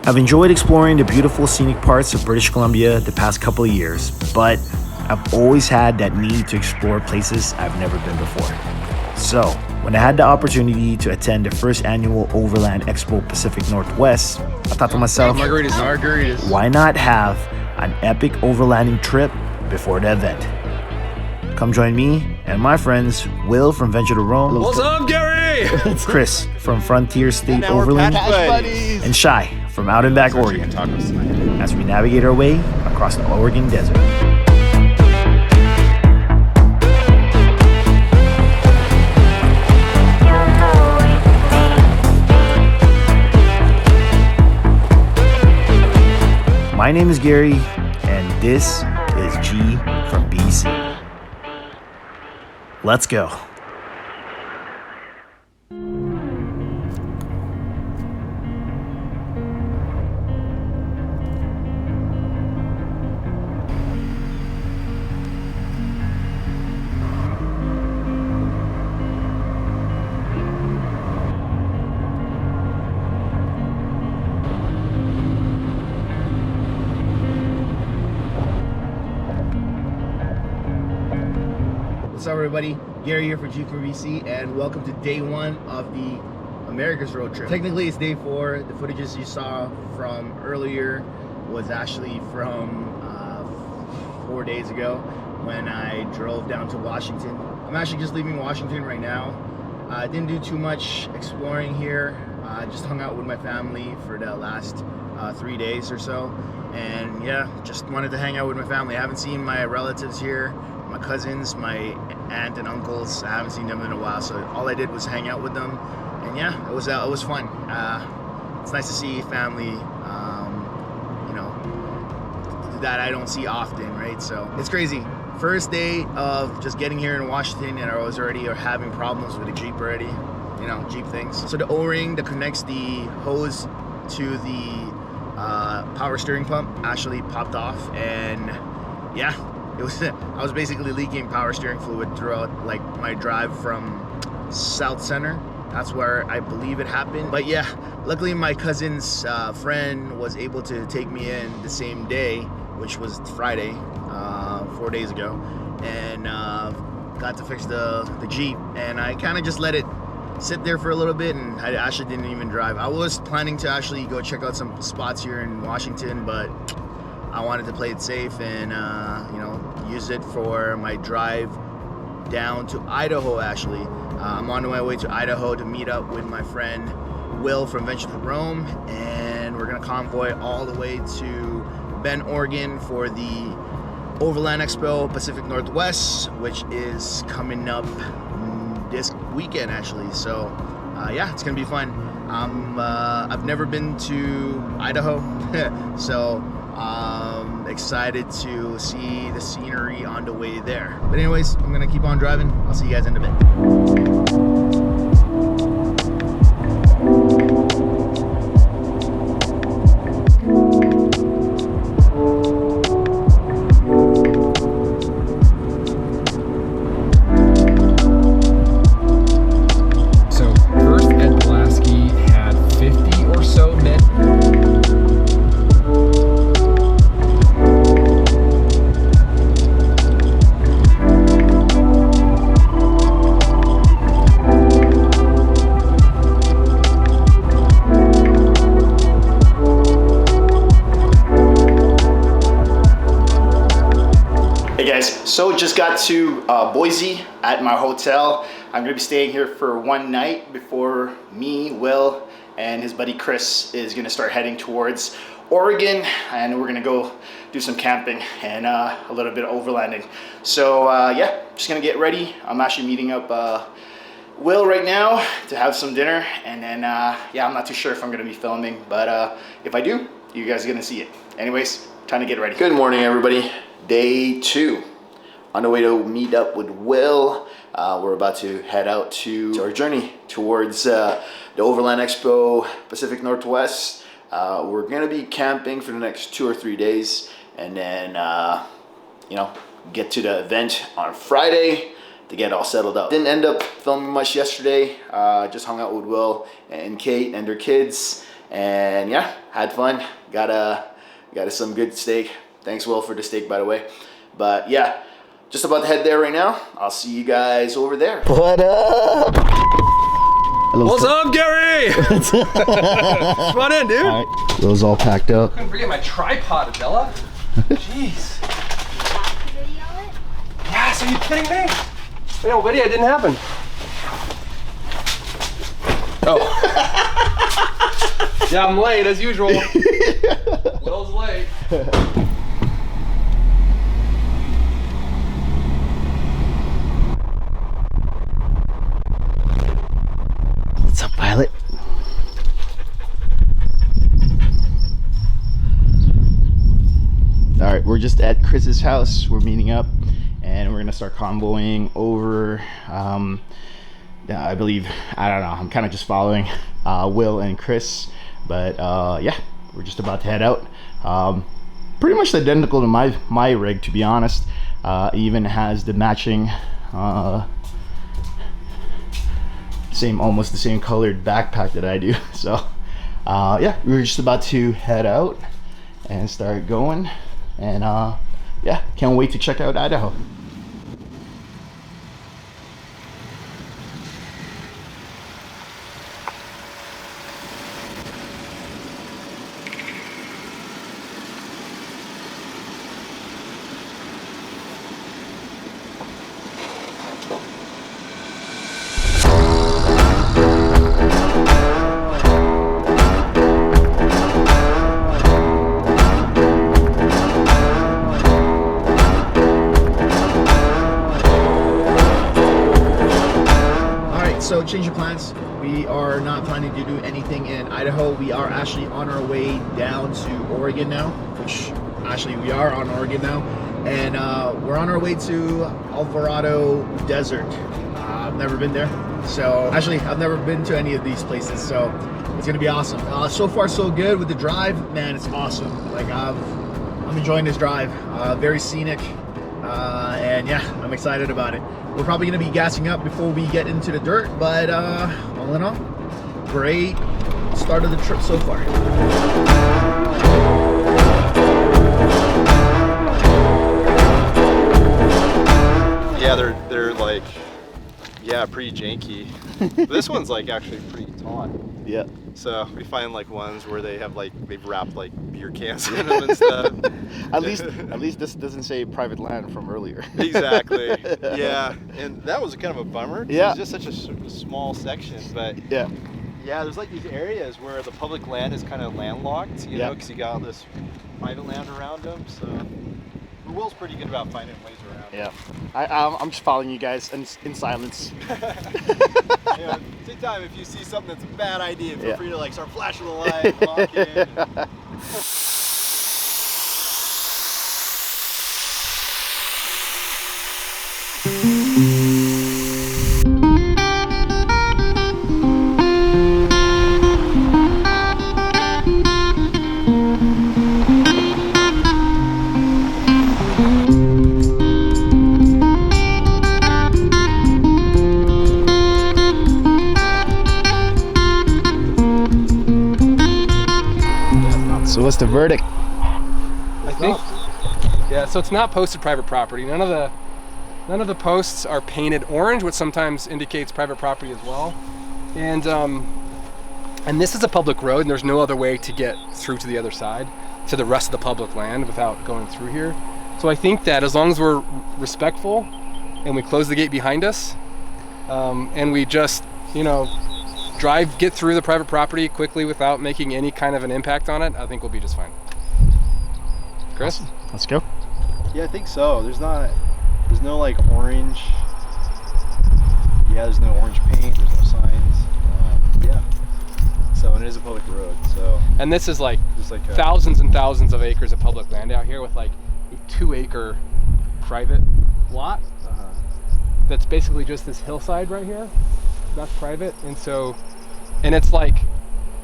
I've enjoyed exploring the beautiful scenic parts of British Columbia the past couple of years, but I've always had that need to explore places I've never been before. So, when I had the opportunity to attend the first annual Overland Expo Pacific Northwest, I thought to myself, margaritas. Why not have an epic overlanding trip before the event? Come join me and my friends Will from Venture to Rome. What's up, Gary? Chris from Frontier State Overland, and Shai from Out and Back, Oregon, as we navigate our way across the Oregon desert. My name is Gary, and this is G from BC. Let's go. What's up, everybody? Gary here for G for BC, and welcome to day one of the America's road trip. Technically, it's day 4. The footages you saw from earlier was actually from 4 days ago when I drove down to Washington. I'm actually just leaving Washington right now. I didn't do too much exploring here. I just hung out with my family for the last 3 days or so, and yeah, just wanted to hang out with my family. I haven't seen my relatives here, my cousins, my aunt and uncles. I haven't seen them in a while, so all I did was hang out with them, and yeah, it was fun. It's nice to see family, you know, that I don't see often, right? So it's crazy. First day of just getting here in Washington, and I was already having problems with the Jeep already, you know, Jeep things. So the O-ring that connects the hose to the power steering pump actually popped off, and yeah, I was basically leaking power steering fluid throughout like my drive from South Center. That's where I believe it happened. But yeah, luckily my cousin's friend was able to take me in the same day, which was Friday, 4 days ago, and got to fix the Jeep. And I kind of just let it sit there for a little bit, and I actually didn't even drive. I was planning to actually go check out some spots here in Washington, but I wanted to play it safe and you know, use it for my drive down to Idaho. Actually, I'm on my way to Idaho to meet up with my friend Will from Venture to Rome, and we're gonna convoy all the way to Bend, Oregon for the Overland Expo Pacific Northwest, which is coming up this weekend actually. So yeah, it's gonna be fun. I've never been to Idaho, so excited to see the scenery on the way there. But anyways, I'm gonna keep on driving. I'll see you guys in a bit. So just got to Boise at my hotel. I'm gonna be staying here for one night before me, Will, and his buddy Chris is gonna start heading towards Oregon, and we're gonna go do some camping and a little bit of overlanding. So yeah, just gonna get ready. I'm actually meeting up Will right now to have some dinner, and then yeah, I'm not too sure if I'm gonna be filming, but if I do, you guys are gonna see it. Anyways, time to get ready. Good morning, everybody. Day 2. On the way to meet up with Will. We're about to head out to our journey towards the Overland Expo Pacific Northwest. We're gonna be camping for the next 2 or 3 days, and then you know, get to the event on Friday to get all settled up. Didn't end up filming much yesterday. Just hung out with Will and Kate and their kids, And yeah, had fun. Got us some good steak. Thanks, Will, for the steak, by the way. But yeah, just about to head there right now. I'll see you guys over there. What up? What's up, Gary? Come on in, dude. All right, those all packed up. Couldn't forget my tripod, Adela. Jeez. Yes, are you kidding me? No video, it didn't happen. Oh. Yeah, I'm late as usual. Will's late. What's up, Pilot? All right, we're just at Chris's house. We're meeting up, and we're gonna start convoying over. I believe, I don't know, I'm kind of just following Will and Chris, but yeah, we're just about to head out. Pretty much identical to my rig, to be honest. Even has the matching almost the same colored backpack that I do. So yeah, we're just about to head out and start going, and yeah, can't wait to check out Idaho. So change of plans. We are not planning to do anything in Idaho. We are actually on our way down to Oregon now, which actually we are on Oregon now. And we're on our way to Alvarado Desert. I've never been there. So actually, I've never been to any of these places. So it's gonna be awesome. So far so good with the drive. Man, it's awesome. Like I'm enjoying this drive. Very scenic. And yeah, I'm excited about it. We're probably going to be gassing up before we get into the dirt, but all in all, great start of the trip so far. Yeah, they're like, yeah, pretty janky. This one's like actually pretty taut. Yeah. So we find like ones where they have like, they've wrapped like beer cans in them and stuff. At least this doesn't say private land from earlier. Exactly. Yeah, and that was kind of a bummer. Yeah. It's just such a small section, but yeah. Yeah, there's like these areas where the public land is kind of landlocked, you know, because you got all this private land around them. So Will's pretty good about finding ways around. Yeah. I'm just following you guys in silence. Yeah, take time if you see something that's a bad idea. Feel free to like start flashing the light, walk in. So what's the verdict? I think, yeah, so it's not posted private property. None of the posts are painted orange, which sometimes indicates private property as well. And this is a public road, and there's no other way to get through to the other side, to the rest of the public land without going through here. So I think that as long as we're respectful and we close the gate behind us, and we just, you know, get through the private property quickly without making any kind of an impact on it, I think we'll be just fine. Chris? Let's go. Yeah, I think so. There's no like orange. Yeah, there's no orange paint. There's no signs. Yeah. So and it is a public road. So. And this is like thousands and thousands of acres of public land out here with like a 2-acre private lot. That's basically just this hillside right here. That's private, and it's like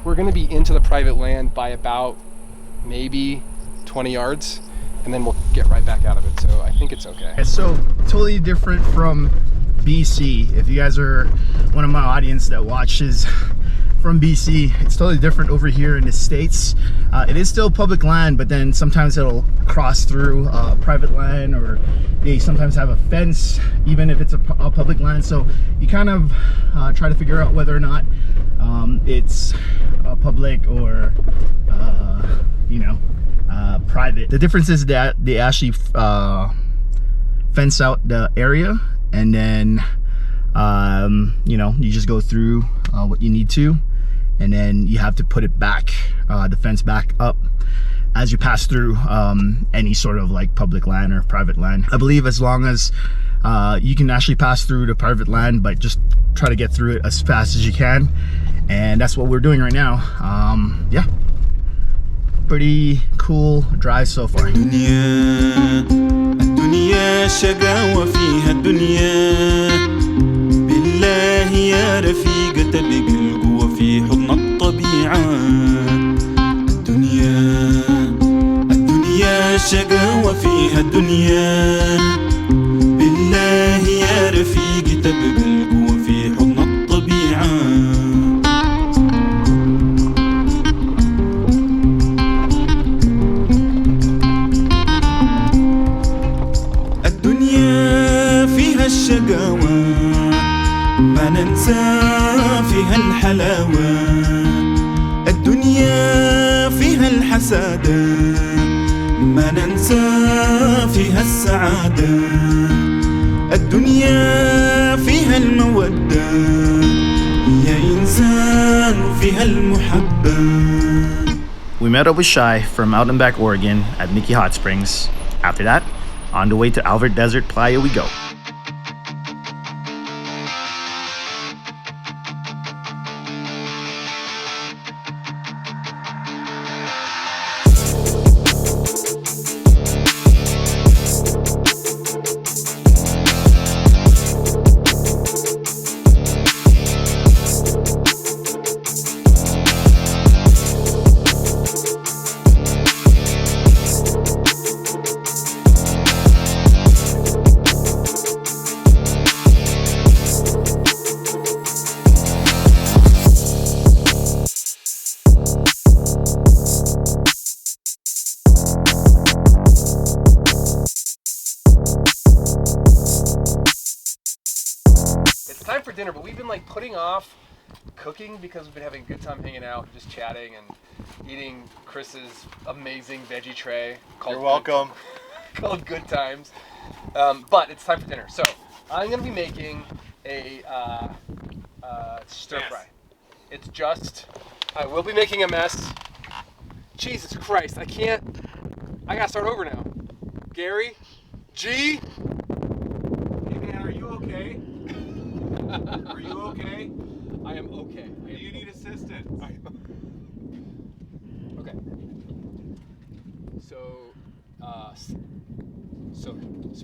we're going to be into the private land by about maybe 20 yards, and then we'll get right back out of it. So I think it's okay. It's so totally different from BC. If you guys are one of my audience that watches from BC. It's totally different over here in the States. It is still public land, but then sometimes it'll cross through private land, or they sometimes have a fence even if it's a public land. So you kind of try to figure out whether or not it's public or you know, private. The difference is that they actually fence out the area, and then you know, you just go through what you need to, and then you have to put it back, the fence back up as you pass through any sort of like public land or private land. I believe as long as you can actually pass through the private land, but just try to get through it as fast as you can, and that's what we're doing right now. Yeah, pretty cool drive so far. الدنيا شقاوة فيها الدنيا بالله يا رفيقة تبقى القوة في حضن الطبيعة. الدنيا شقاوة فيها الدنيا بالله يا رفيقة تبقى القوة في حضن الطبيعة. الشقاوة ما ننسى فيها الحلاوة. الدنيا فيها الحسادة ما ننسى فيها السعادة. الدنيا فيها المودة يا إنسان فيها المحبة. We met up with Shy from out in back Oregon at Mickey Hot Springs. After that, on the way to Alvord Desert Playa we go. Time for dinner, but we've been like putting off cooking because we've been having a good time hanging out, just chatting and eating Chris's amazing veggie tray. You're welcome. Called Good Times. But it's time for dinner. So I'm gonna be making a stir fry. It's just, I will be making a mess. Jesus Christ, I gotta start over now. Gary, G. Hey man, are you okay? Are you okay? I am okay. Do you need assistance? Okay. So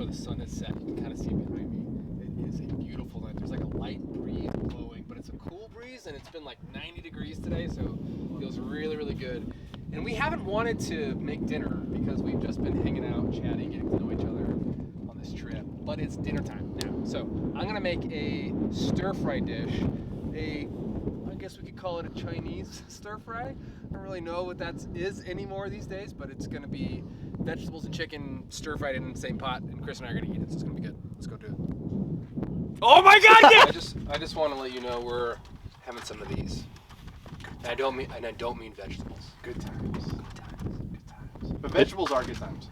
the sun is set. You can kind of see behind me. It is a beautiful night. There's like a light breeze blowing, but it's a cool breeze, and it's been like 90 degrees today, so it feels really, really good. And we haven't wanted to make dinner because we've just been hanging out, chatting, getting to know each other on this trip. But it's dinner time now. So I'm gonna make a stir-fry dish. I guess we could call it a Chinese stir-fry. I don't really know what that is anymore these days, but it's gonna be vegetables and chicken stir-fried in the same pot, and Chris and I are gonna eat it, so it's gonna be good. Let's go do it. Oh my God! Yeah! I just want to let you know we're having some of these. And I don't mean vegetables. Good times. Good times. Good times. But vegetables are good times.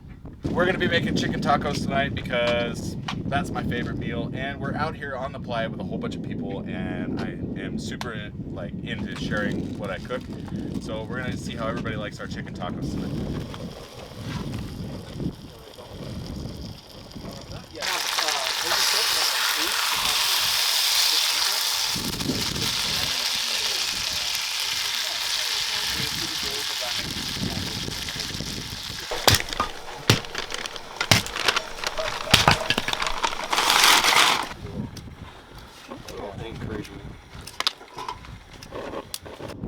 We're gonna be making chicken tacos tonight because that's my favorite meal, and we're out here on the playa with a whole bunch of people, and I am super into sharing what I cook. So we're gonna see how everybody likes our chicken tacos tonight.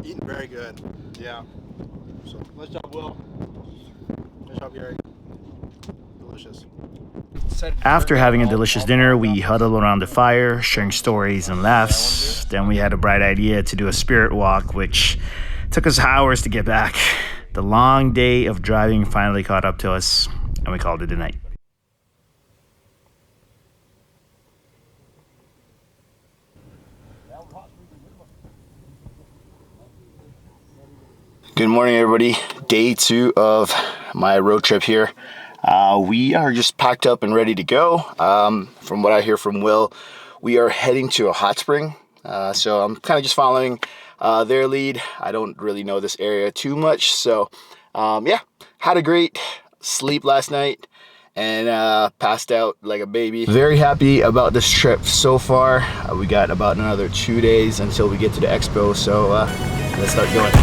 Eating very good. Yeah. So nice job, Will. Nice job, Gary. Delicious. delicious. After having a delicious dinner, we huddled around the fire, sharing stories and laughs. Then we had a bright idea to do a spirit walk, which took us hours to get back. The long day of driving finally caught up to us, and we called it a night. Good morning, everybody. Day 2 of my road trip here. We are just packed up and ready to go. From what I hear from Will, we are heading to a hot spring. So I'm kind of just following their lead. I don't really know this area too much. So yeah, had a great sleep last night and passed out like a baby. Very happy about this trip so far. We got about another 2 days until we get to the expo. So let's start going.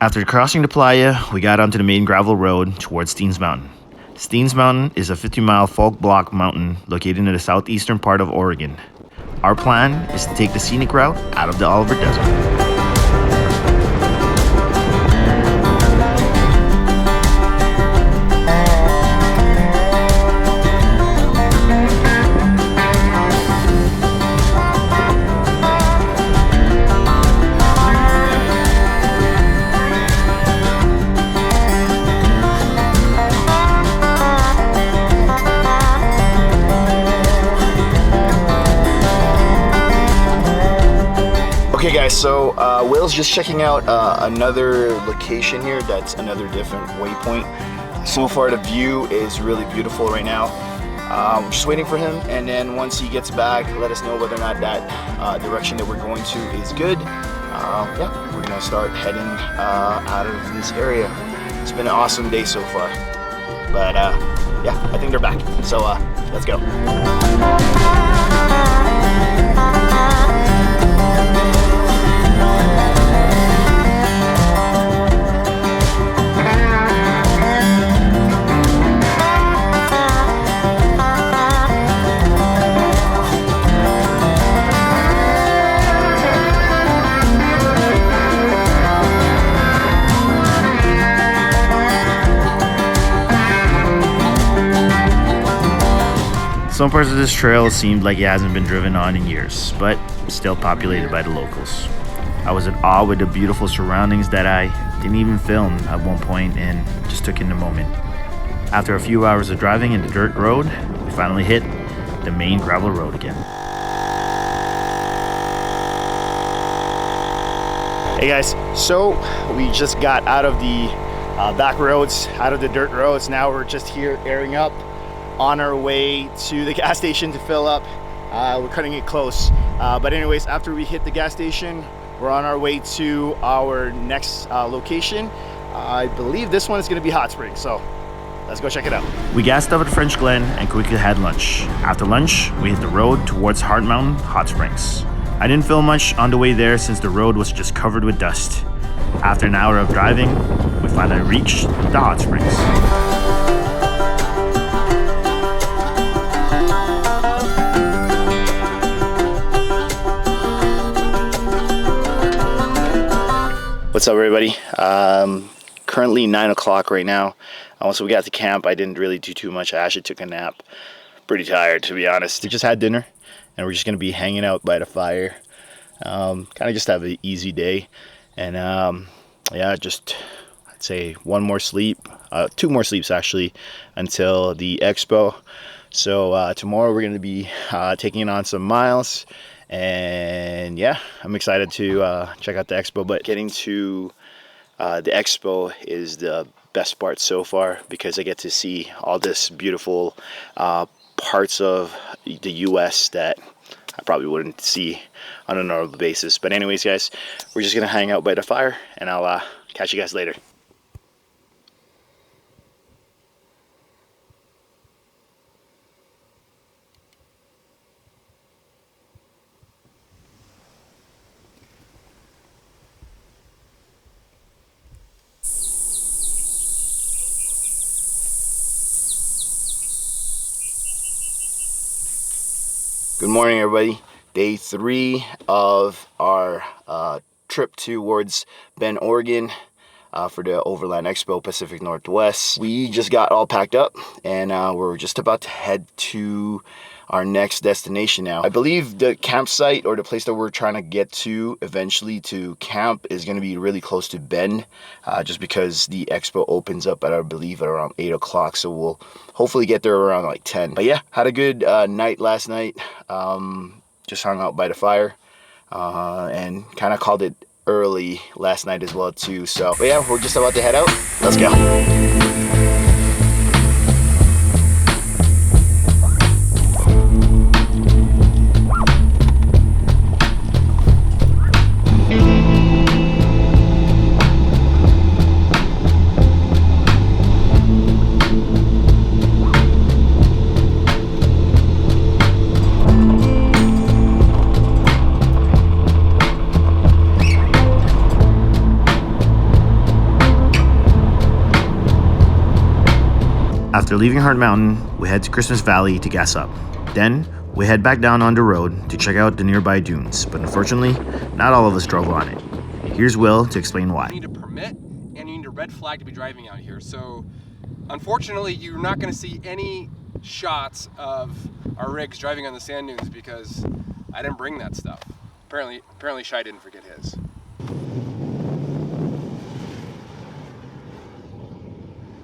After crossing the Playa, we got onto the main gravel road towards Steens Mountain. Steens Mountain is a 50-mile folk block mountain located in the southeastern part of Oregon. Our plan is to take the scenic route out of the Alvord Desert. Okay guys, so Will's just checking out another location here. That's another different waypoint. So far the view is really beautiful right now. We're just waiting for him, and then once he gets back, let us know whether or not that direction that we're going to is good. Yeah, we're gonna start heading out of this area. It's been an awesome day so far. But yeah, I think they're back. So let's go. Some parts of this trail seemed like it hasn't been driven on in years, but still populated by the locals. I was in awe with the beautiful surroundings that I didn't even film at one point and just took in the moment. After a few hours of driving in the dirt road, we finally hit the main gravel road again. Hey guys, so we just got out of the back roads, out of the dirt roads. Now we're just here airing up on our way to the gas station to fill up. We're cutting it close. But anyways, after we hit the gas station, we're on our way to our next location. I believe this one is gonna be Hot Springs, so let's go check it out. We gassed up at French Glen and quickly had lunch. After lunch, we hit the road towards Hart Mountain Hot Springs. I didn't film much on the way there since the road was just covered with dust. After an hour of driving, we finally reached the hot springs. What's up, everybody? Currently 9 o'clock right now. So we got to camp. I didn't really do too much. I actually took a nap. Pretty tired, to be honest. We just had dinner, and we're just gonna be hanging out by the fire. Kind of just have an easy day, and yeah, just I'd say one more sleep, 2 more sleeps actually, until the expo. So tomorrow we're gonna be taking on some miles. And yeah, I'm excited to check out the expo, but getting to the expo is the best part so far because I get to see all this beautiful parts of the US that I probably wouldn't see on a normal basis. But anyways, guys, we're just gonna hang out by the fire, and I'll catch you guys later. Good morning, everybody. Day 3 of our trip towards Bend, Oregon for the Overland Expo Pacific Northwest. We just got all packed up and we're just about to head to our next destination now. I believe the campsite, or the place that we're trying to get to eventually to camp, is going to be really close to Bend, just because the expo opens up at, I believe, at around 8 o'clock. So we'll hopefully get there around like 10. But yeah, had a good night last night. Just hung out by the fire and kind of called it early last night as well too. So but yeah, we're just about to head out. Let's go. After leaving Hart Mountain, we head to Christmas Valley to gas up. Then, we head back down on the road to check out the nearby dunes, but unfortunately, not all of us drove on it. Here's Will to explain why. You need a permit and you need a red flag to be driving out here. So, unfortunately, you're not going to see any shots of our rigs driving on the sand dunes because I didn't bring that stuff. Apparently Shai didn't forget his.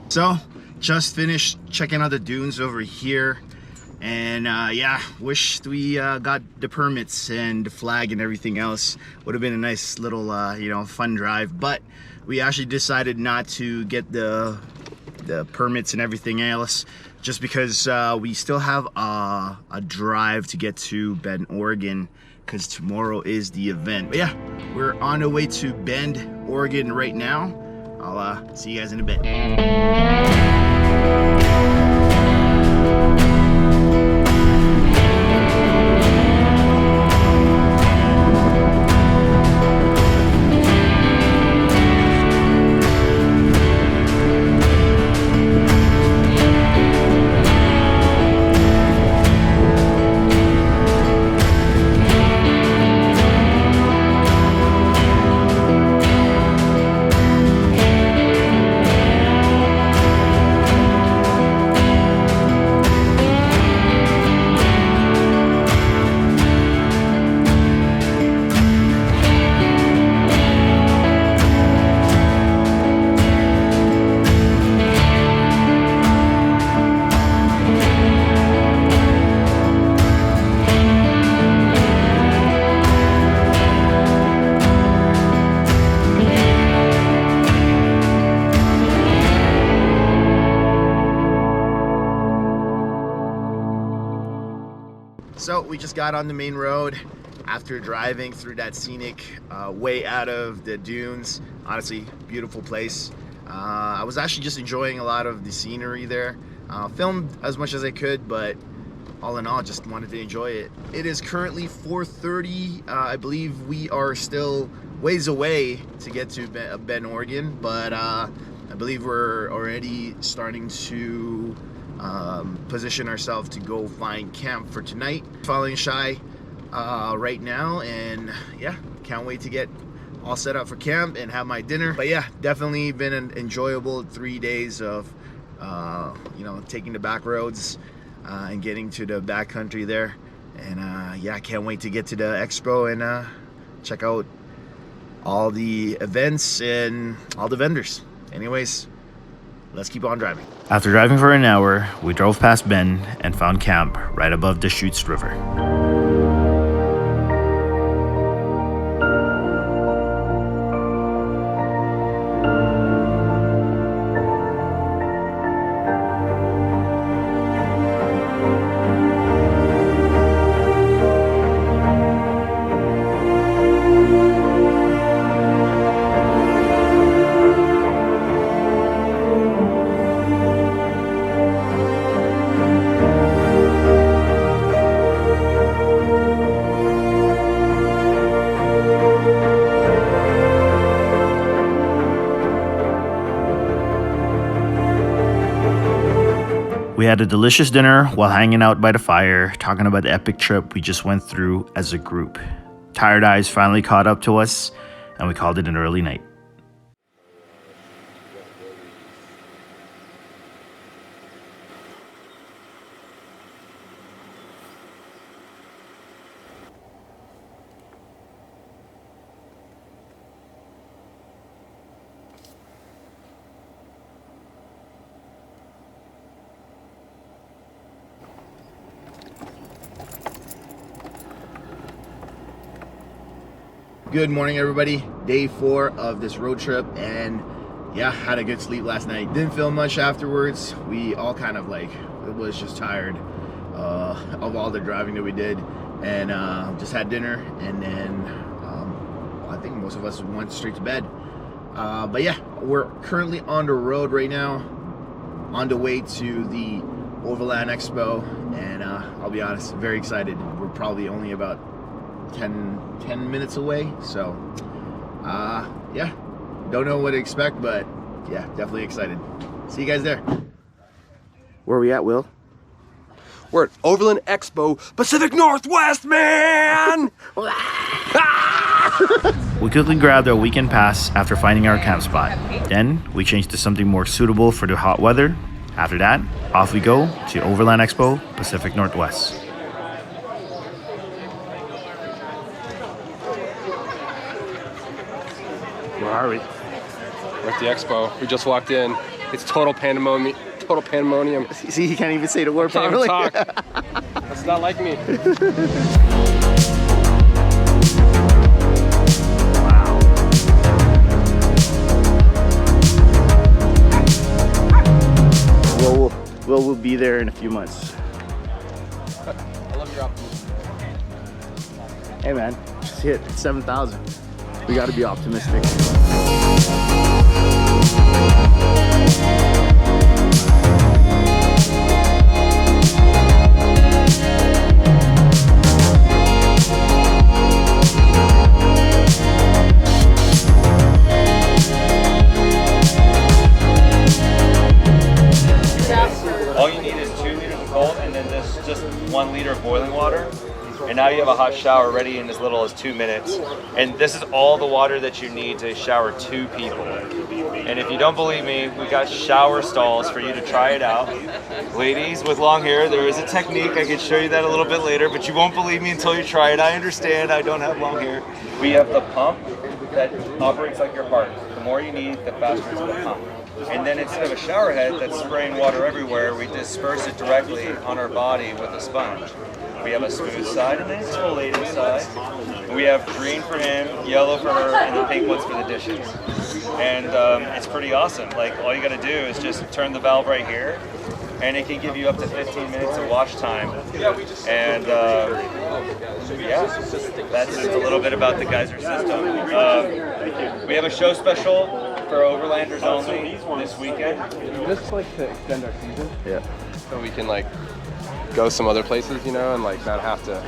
So, just finished checking out the dunes over here, and yeah, wished we got the permits and the flag and everything else. Would have been a nice little you know, fun drive, but we actually decided not to get the permits and everything else, just because we still have a drive to get to Bend, Oregon, because tomorrow is the event. But yeah, we're on the way to Bend, Oregon right now. I'll see you guys in a bit. So we just got on the main road after driving through that scenic way out of the dunes. Honestly, beautiful place. I was actually just enjoying a lot of the scenery there. Filmed as much as I could, but all in all, just wanted to enjoy it. It is currently 4:30. I believe we are still ways away to get to Bend, Oregon, but I believe we're already starting to position ourselves to go find camp for tonight. Following Shai right now, and yeah, can't wait to get all set up for camp and have my dinner. But yeah, definitely been an enjoyable 3 days of you know, taking the back roads and getting to the backcountry there. And yeah, I can't wait to get to the expo and check out all the events and all the vendors. Anyways, let's keep on driving. After driving for an hour, we drove past Bend and found camp right above the Deschutes River. We had a delicious dinner while hanging out by the fire, talking about the epic trip we just went through as a group. Tired eyes finally caught up to us, and we called it an early night. Good morning, everybody. Day 4 of this road trip, and yeah, had a good sleep last night. Didn't feel much afterwards. We all kind of was just tired of all the driving that we did, and just had dinner, and then I think most of us went straight to bed. But yeah, we're currently on the road right now, on the way to the Overland Expo, and I'll be honest, very excited. We're probably only about 10 minutes away, so yeah, don't know what to expect, but yeah, definitely excited. See you guys there. Where are we at, Will? We're at Overland Expo Pacific Northwest, man! We quickly grabbed our weekend pass after finding our camp spot. Then we changed to something more suitable for the hot weather. After that, off we go to Overland Expo Pacific Northwest. Where are we? We're at the expo. We just walked in. It's total pandemonium. Total pandemonium. See, he can't even say the word Can't even properly. talk. That's not like me. Wow. We'll be there in a few months. I love your optimism. Hey man, just hit 7,000. We got to be optimistic. All you need is 2 liters of cold and then this just 1 liter of boiling water. And now you have a hot shower ready in as little as 2 minutes. And this is all the water that you need to shower 2 people. And if you don't believe me, we got shower stalls for you to try it out. Ladies with long hair, there is a technique. I can show you that a little bit later, but you won't believe me until you try it. I understand, I don't have long hair. We have the pump that operates like your heart. The more you need, the faster it's going to pump. And then instead of a shower head that's spraying water everywhere, we disperse it directly on our body with a sponge. We have a smooth side and an exfoliating side. We have green for him, yellow for her, and the pink ones for the dishes. And it's pretty awesome. Like, all you gotta do is just turn the valve right here, and it can give you up to 15 minutes of wash time. And yeah, that's just a little bit about the geyser system. We have a show special for Overlanders only this weekend. Just like to extend our season. Yeah. So we can like go some other places, you know, and like not have to,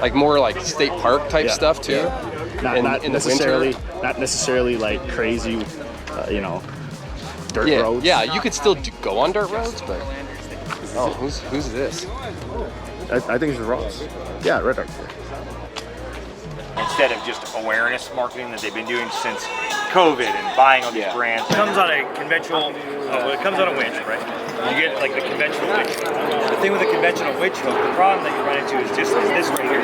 like more like state park type stuff too. Yeah. Not in necessarily, the winter. not necessarily like crazy, you know, dirt roads. Yeah, you could still go on dirt roads, but oh, who's this? I think it's Ross. Yeah, right there. Instead of just awareness marketing that they've been doing since COVID and buying all these brands. It comes on a conventional, it comes on a winch, right? You get like the conventional winch. The thing with the conventional winch hook, the problem that you run into is this right here,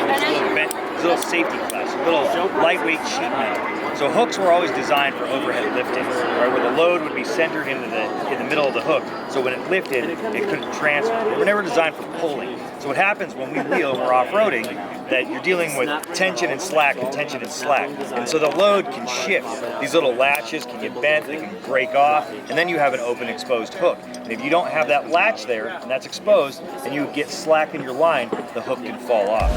this little safety class, a little lightweight sheet metal. So hooks were always designed for overhead lifting, right? Where the load would be centered in the middle of the hook. So when it lifted, it couldn't transfer. They were never designed for pulling. So what happens when we wheel and we're off-roading, that you're dealing with tension and slack and tension and slack. And so the load can shift. These little latches can get bent, they can break off, and then you have an open exposed hook. And if you don't have that latch there, and that's exposed, and you get slack in your line, the hook can fall off.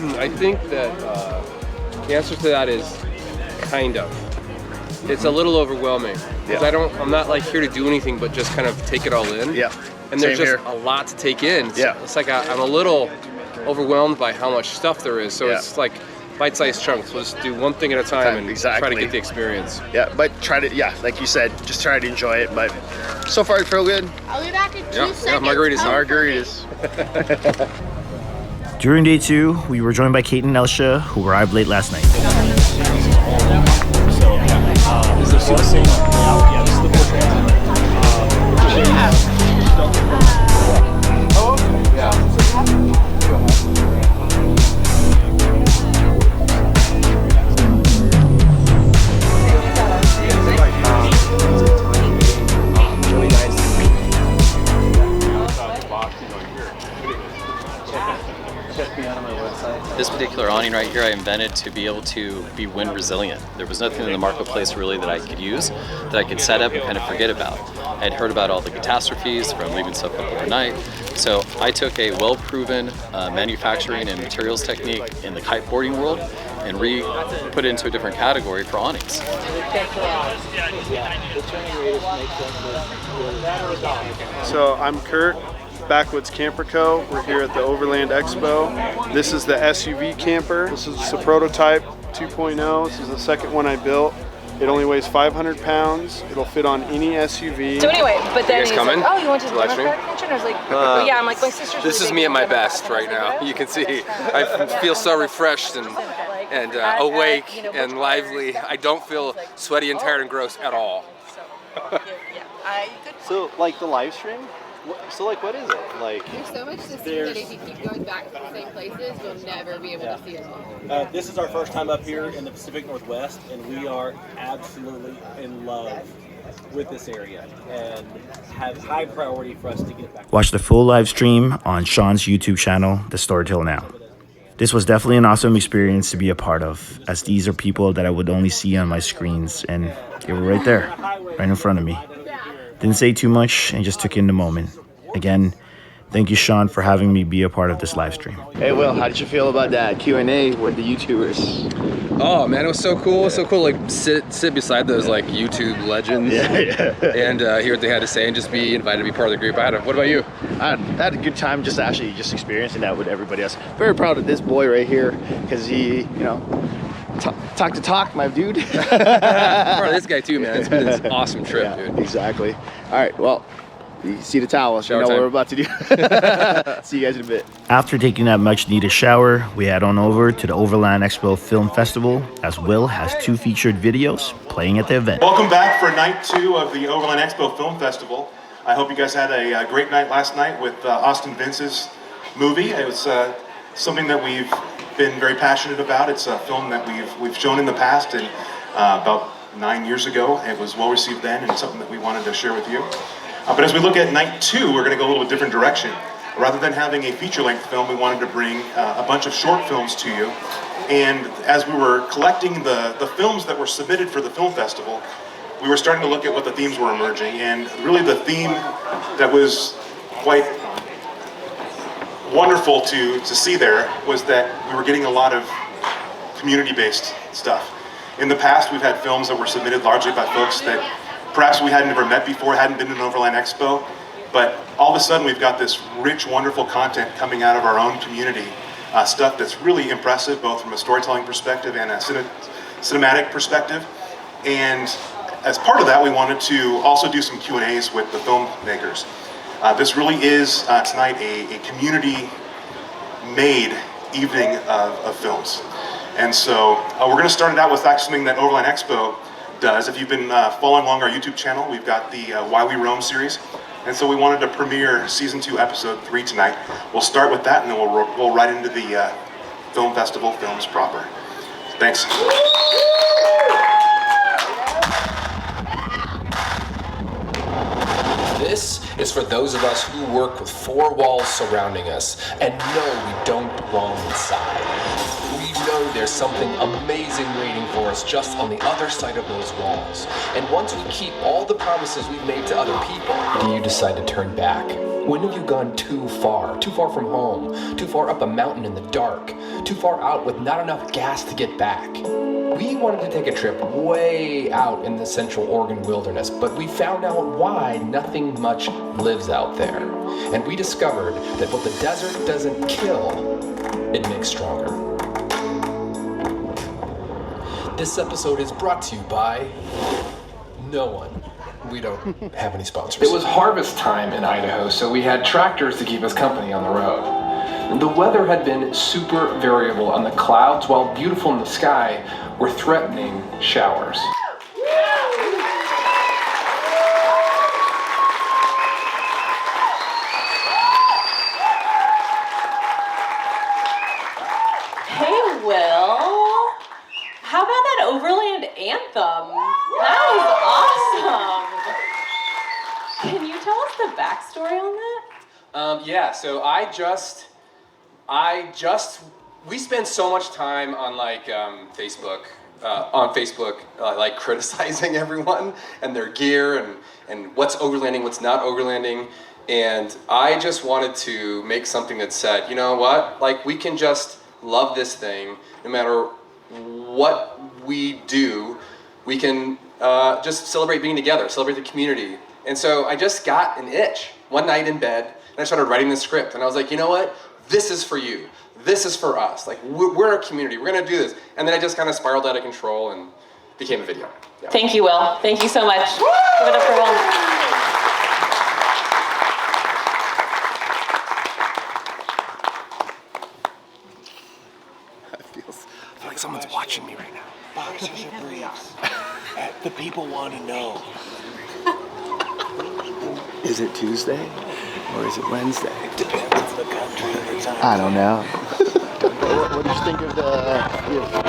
I think that the answer to that is kind of. It's a little overwhelming because I'm not like here to do anything but just kind of take it all in. Yeah. And there's just a lot to take in. So it's like I'm a little overwhelmed by how much stuff there is. So it's like bite-sized chunks. We'll just do one thing at a time and try to get the experience. Yeah, but try to, like you said, just try to enjoy it. But so far, I feel good. I'll be back in 2 seconds. Yeah, Margaritas. During day 2, we were joined by Kate and Elsha, who arrived late last night. Is this the same? Yeah, this is the full This particular awning right here I invented to be able to be wind resilient. There was nothing in the marketplace really that I could use, that I could set up and kind of forget about. I had heard about all the catastrophes from leaving stuff up overnight, so I took a well-proven manufacturing and materials technique in the kiteboarding world and put it into a different category for awnings. So I'm Kurt, Backwoods Camper Co. We're here at the Overland Expo. This is the SUV camper. This is a prototype 2.0. This is the second one I built. It only weighs 500 pounds. It'll fit on any SUV. So anyway, but then he's coming? like, oh, you want to do the attention? I was like, yeah, I'm like, my sister's This is me at my best right now. You can see I feel so refreshed and awake and lively. I don't feel sweaty and tired and gross at all. So, like the live stream? So, like, what is it? Like, there's so much to see that if you keep going back to the same places, you'll never be able to see it all. This is our first time up here in the Pacific Northwest, and we are absolutely in love with this area and have high priority for us to get back. Watch the full live stream on Sean's YouTube channel, The Storytell Now. This was definitely an awesome experience to be a part of, as these are people that I would only see on my screens, and they were right there, right in front of me. Didn't say too much and just took in the moment. Again, thank you, Sean, for having me be a part of this live stream. Hey, Will, how did you feel about that Q&A with the YouTubers? Oh man, it was so cool. So cool, like sit beside those like YouTube legends and hear what they had to say and just be invited to be part of the group. What about you? I had a good time just experiencing that with everybody else. Very proud of this boy right here because he, talk to talk, my dude. Proud of this guy too, man. It's been an awesome trip, dude. Exactly. All right, well, you see the towel, so you know what we're about to do. See you guys in a bit. After taking that much needed shower, we head on over to the Overland Expo Film Festival, as Will has 2 featured videos playing at the event. Welcome back for night 2 of the Overland Expo Film Festival. I hope you guys had a great night last night with Austin Vince's movie. It was something that we've been very passionate about. It's a film that we've shown in the past, and about 9 years ago. It was well received then, and something that we wanted to share with you. But as we look at night 2, we're going to go a little different direction. Rather than having a feature-length film, we wanted to bring a bunch of short films to you. And as we were collecting the films that were submitted for the film festival, we were starting to look at what the themes were emerging. And really the theme that was quite wonderful to see there was that we were getting a lot of community-based stuff. In the past, we've had films that were submitted largely by folks that perhaps we hadn't ever met before, hadn't been to an Overland Expo, but all of a sudden we've got this rich, wonderful content coming out of our own community, stuff that's really impressive, both from a storytelling perspective and a cinematic perspective. And as part of that, we wanted to also do some Q&As with the filmmakers. This really is, tonight, a community-made evening of films. And so we're going to start it out with something that Overland Expo does. If you've been following along our YouTube channel, we've got the Why We Roam series. And so we wanted to premiere Season 2, Episode 3 tonight. We'll start with that, and then we'll roll right into the film festival films proper. Thanks. This is for those of us who work with 4 walls surrounding us and know we don't belong inside. We know there's something amazing waiting for us just on the other side of those walls. And once we keep all the promises we've made to other people, and you decide to turn back, When have you gone too far from home, too far up a mountain in the dark, too far out with not enough gas to get back? We wanted to take a trip way out in the Central Oregon wilderness, but we found out why nothing much lives out there. And we discovered that what the desert doesn't kill, it makes stronger. This episode is brought to you by no one. We don't have any sponsors. It was harvest time in Idaho, so we had tractors to keep us company on the road. The weather had been super variable, and the clouds, while beautiful in the sky, were threatening showers. Hey, Will. How about that Overland anthem? That was awesome. Can you tell us the backstory on that? Yeah, so we spend so much time on like Facebook, like criticizing everyone and their gear and what's overlanding, what's not overlanding. And I just wanted to make something that said, you know what, like we can just love this thing no matter what we do. We can just celebrate being together, celebrate the community. And so I just got an itch one night in bed, and I started writing the script. And I was like, you know what? This is for you. This is for us. Like, we're a community. We're going to do this. And then I just kind of spiraled out of control and became a video. Yeah. Thank you, Will. Thank you so much. Give it up for Will. I feel like someone's watching me right now. Boxers or briefs? The people want to know. Is it Tuesday or is it Wednesday? It depends on the country. I don't know. What did you think of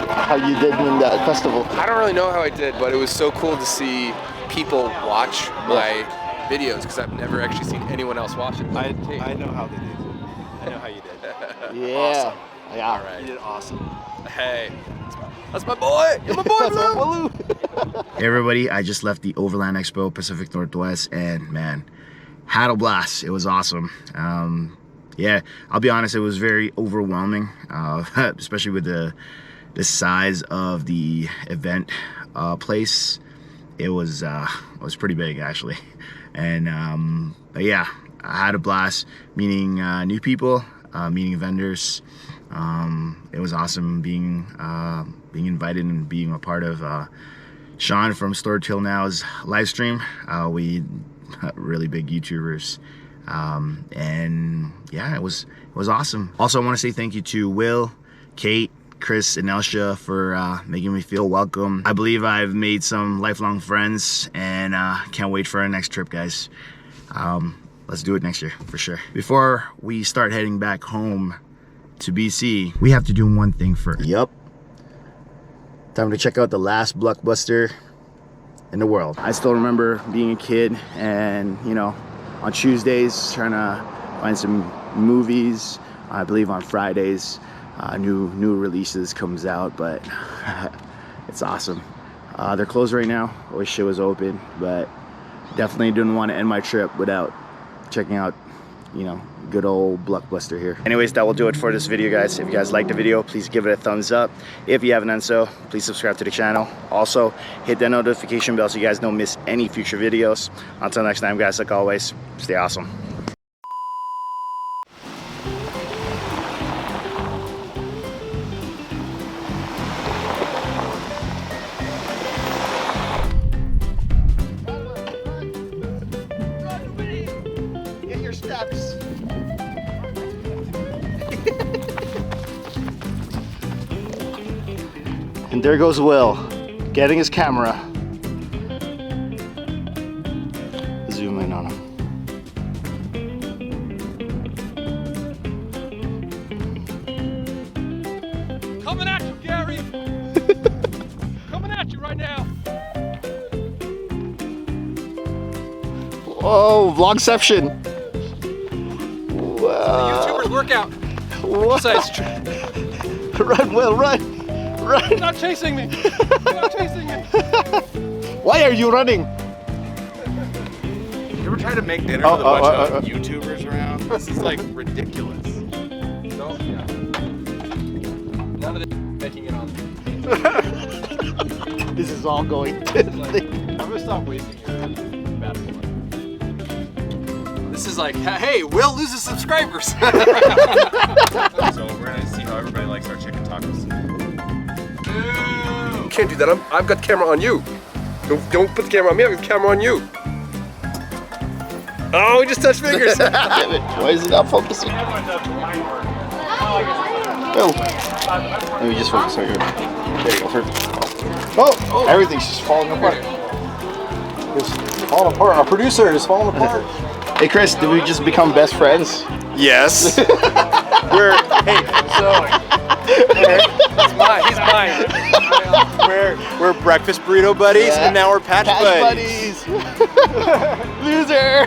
how you did in that festival? I don't really know how I did, but it was so cool to see people watch my videos because I've never actually seen anyone else watch it. I know how they did. I know how you did. Yeah. Awesome. Yeah. All right. You did awesome. Hey, that's my boy. You're my boy, Blue. Hey everybody, I just left the Overland Expo Pacific Northwest and man, had a blast. It was awesome. Yeah, I'll be honest, it was very overwhelming, especially with the size of the event place. It was pretty big actually, and but yeah, I had a blast meeting new people, meeting vendors. It was awesome being invited and being a part of Sean from Store Till Now's live stream. We really big YouTubers, and yeah, it was awesome. Also, I want to say thank you to Will, Kate, Chris, and Elsha for making me feel welcome. I believe I've made some lifelong friends, and can't wait for our next trip, guys. Let's do it next year for sure. Before we start heading back home to BC, we have to do one thing first. Yup. Time to check out the last Blockbuster in the world. I still remember being a kid and, you know, on Tuesdays trying to find some movies. I believe on Fridays new releases comes out, but it's awesome. They're closed right now. I wish it was open, but definitely didn't want to end my trip without checking out, you know, good old Blockbuster here. Anyways, that will do it for this video, guys. If you guys liked the video, please give it a thumbs up. If you haven't done so, please subscribe to the channel. Also, hit that notification bell so you guys don't miss any future videos. Until next time, guys, like always, stay awesome. Get your steps. And there goes Will, getting his camera. Zoom in on him. Coming at you, Gary. Coming at you right now. Whoa, vlogception. Wow. YouTuber's workout. What? Run, Will, run. Run. Stop chasing me. Stop chasing me. Why are you running? ever try to make dinner with a bunch of YouTubers around? This is like ridiculous. So, yeah. None of this making it on. This is all going to I'm gonna stop wasting your battery. This is like, hey, Will loses subscribers. So we're gonna see how everybody likes our chicken tacos. You can't do that. I've got the camera on you. Don't put the camera on me. I've got the camera on you. Oh, we just touched fingers. Why is it not focusing? Oh. Let me just focus right here. There you go. Oh, everything's just falling apart. It's falling apart. Our producer is falling apart. Hey Chris, did we just become best friends? Yes. He's mine. We're breakfast burrito buddies, and now we're patch buddies. Loser.